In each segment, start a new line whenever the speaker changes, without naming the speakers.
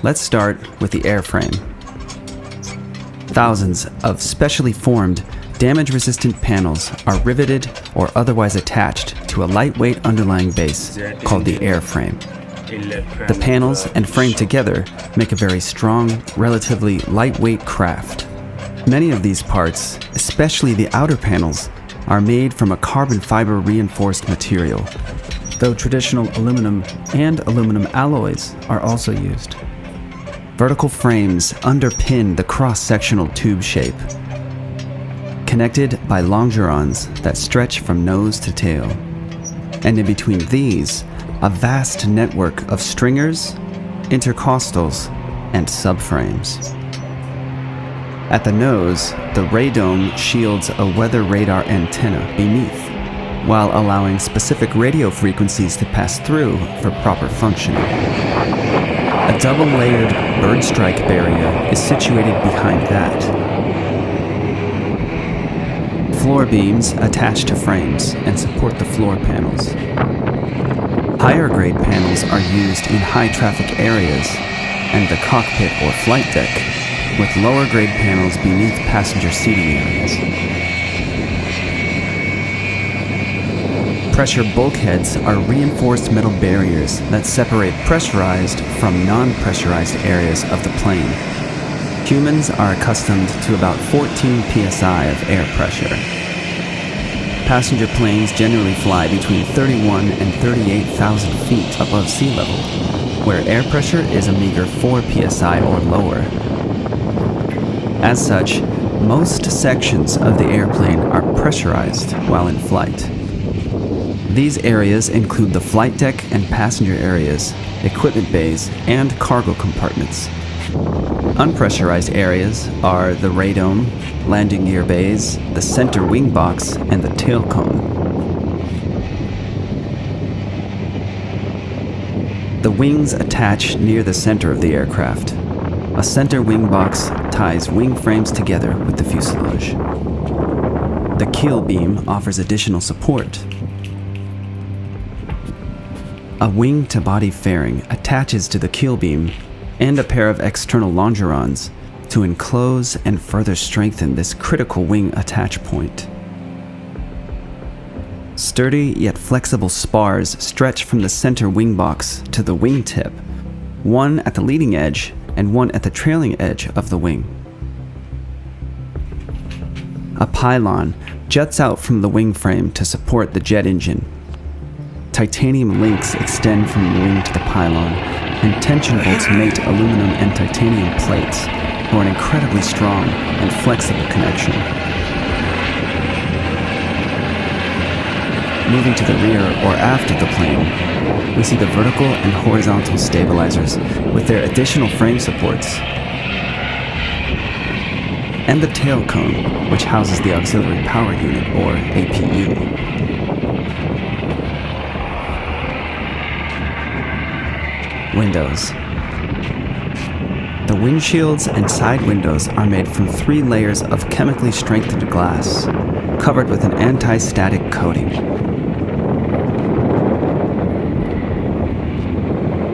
Let's start with the airframe. Thousands of specially formed, damage-resistant panels are riveted or otherwise attached to a lightweight underlying base called the airframe. The panels and frame together make a very strong, relatively lightweight craft. Many of these parts, especially the outer panels, are made from a carbon fiber reinforced material, though traditional aluminum and aluminum alloys are also used. Vertical frames underpin the cross-sectional tube shape, connected by longerons that stretch from nose to tail. And in between these, a vast network of stringers, intercostals, and subframes. At the nose, the radome shields a weather radar antenna beneath, while allowing specific radio frequencies to pass through for proper functioning. A double-layered bird strike barrier is situated behind that. Floor beams attach to frames and support the floor panels. Higher-grade panels are used in high-traffic areas and the cockpit or flight deck, with lower-grade panels beneath passenger seating areas. Pressure bulkheads are reinforced metal barriers that separate pressurized from non-pressurized areas of the plane. Humans are accustomed to about 14 psi of air pressure. Passenger planes generally fly between 31 and 38,000 feet above sea level, where air pressure is a meager 4 psi or lower. As such, most sections of the airplane are pressurized while in flight. These areas include the flight deck and passenger areas, equipment bays, and cargo compartments. Unpressurized areas are the radome, landing gear bays, the center wing box, and the tail cone. The wings attach near the center of the aircraft. A center wing box ties wing frames together with the fuselage. The keel beam offers additional support. A wing-to-body fairing attaches to the keel beam and a pair of external longerons to enclose and further strengthen this critical wing attach point. Sturdy yet flexible spars stretch from the center wing box to the wing tip, one at the leading edge and one at the trailing edge of the wing. A pylon juts out from the wing frame to support the jet engine. Titanium links extend from the wing to the pylon, and tension bolts mate aluminum and titanium plates for an incredibly strong and flexible connection. Moving to the rear or aft of the plane, we see the vertical and horizontal stabilizers with their additional frame supports, and the tail cone, which houses the auxiliary power unit, or APU. Windows. The windshields and side windows are made from 3 layers of chemically strengthened glass, covered with an anti-static coating.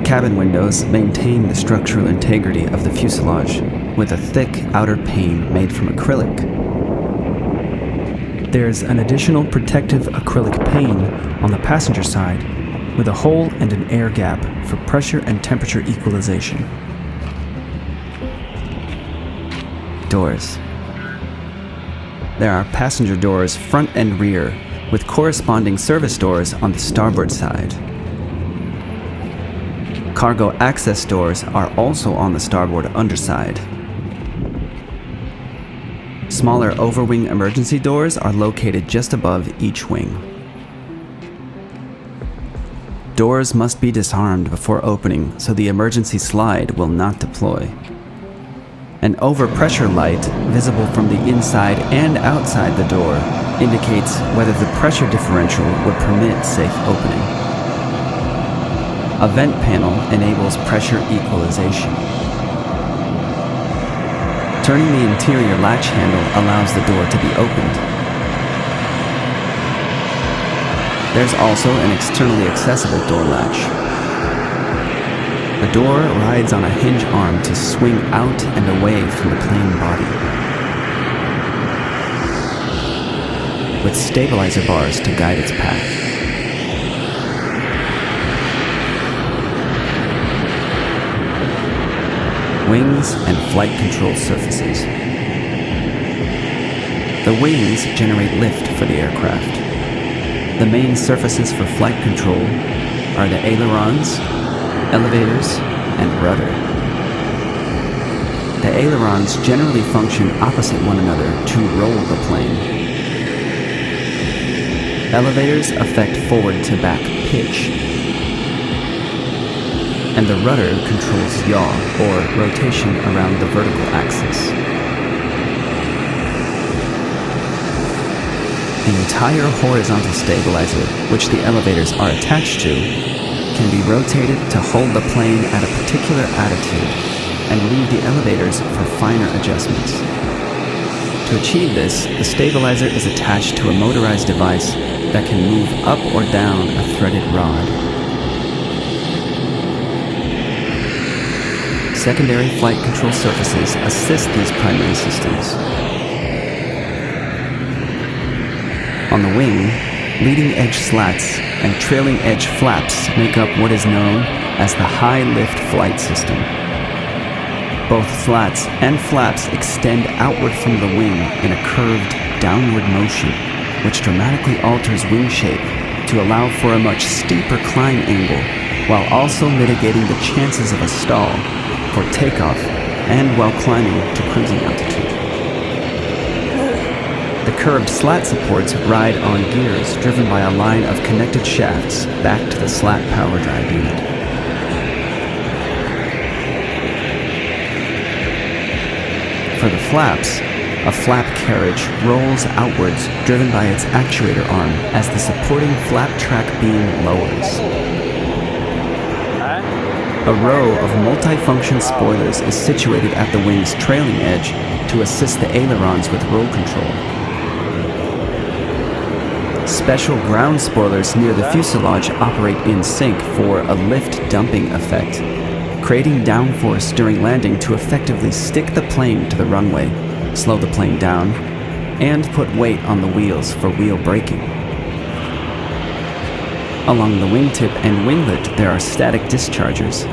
Cabin windows maintain the structural integrity of the fuselage with a thick outer pane made from acrylic. There's an additional protective acrylic pane on the passenger side with a hole and an air gap for pressure and temperature equalization. Doors. There are passenger doors front and rear, with corresponding service doors on the starboard side. Cargo access doors are also on the starboard underside. Smaller overwing emergency doors are located just above each wing. Doors must be disarmed before opening so the emergency slide will not deploy. An overpressure light, visible from the inside and outside the door, indicates whether the pressure differential would permit safe opening. A vent panel enables pressure equalization. Turning the interior latch handle allows the door to be opened. There's also an externally accessible door latch. The door rides on a hinge arm to swing out and away from the plane body, with stabilizer bars to guide its path. Wings and flight control surfaces. The wings generate lift for the aircraft. The main surfaces for flight control are the ailerons, elevators, and rudder. The ailerons generally function opposite one another to roll the plane. Elevators affect forward to back pitch, and the rudder controls yaw, or rotation around the vertical axis. The entire horizontal stabilizer, which the elevators are attached to, can be rotated to hold the plane at a particular attitude and leave the elevators for finer adjustments. To achieve this, the stabilizer is attached to a motorized device that can move up or down a threaded rod. Secondary flight control surfaces assist these primary systems. On the wing, leading edge slats and trailing edge flaps make up what is known as the high lift flight system. Both slats and flaps extend outward from the wing in a curved downward motion, which dramatically alters wing shape to allow for a much steeper climb angle, while also mitigating the chances of a stall for takeoff and while climbing to cruising altitude. The curved slat supports ride on gears driven by a line of connected shafts back to the slat power drive unit. For the flaps, a flap carriage rolls outwards driven by its actuator arm as the supporting flap track beam lowers. A row of multifunction spoilers is situated at the wing's trailing edge to assist the ailerons with roll control. Special ground spoilers near the fuselage operate in sync for a lift dumping effect, creating downforce during landing to effectively stick the plane to the runway, slow the plane down, and put weight on the wheels for wheel braking. Along the wingtip and winglet there are static dischargers,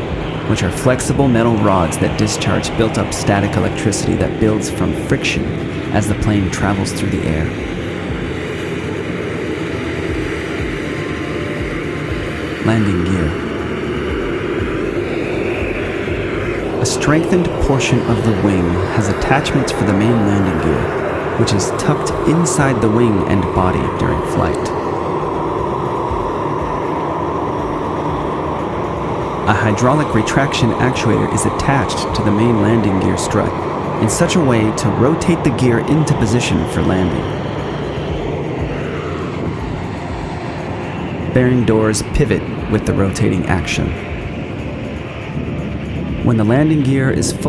which are flexible metal rods that discharge built-up static electricity that builds from friction as the plane travels through the air. Landing gear. A strengthened portion of the wing has attachments for the main landing gear, which is tucked inside the wing and body during flight. A hydraulic retraction actuator is attached to the main landing gear strut in such a way to rotate the gear into position for landing. Bearing doors pivot with the rotating action. When the landing gear is full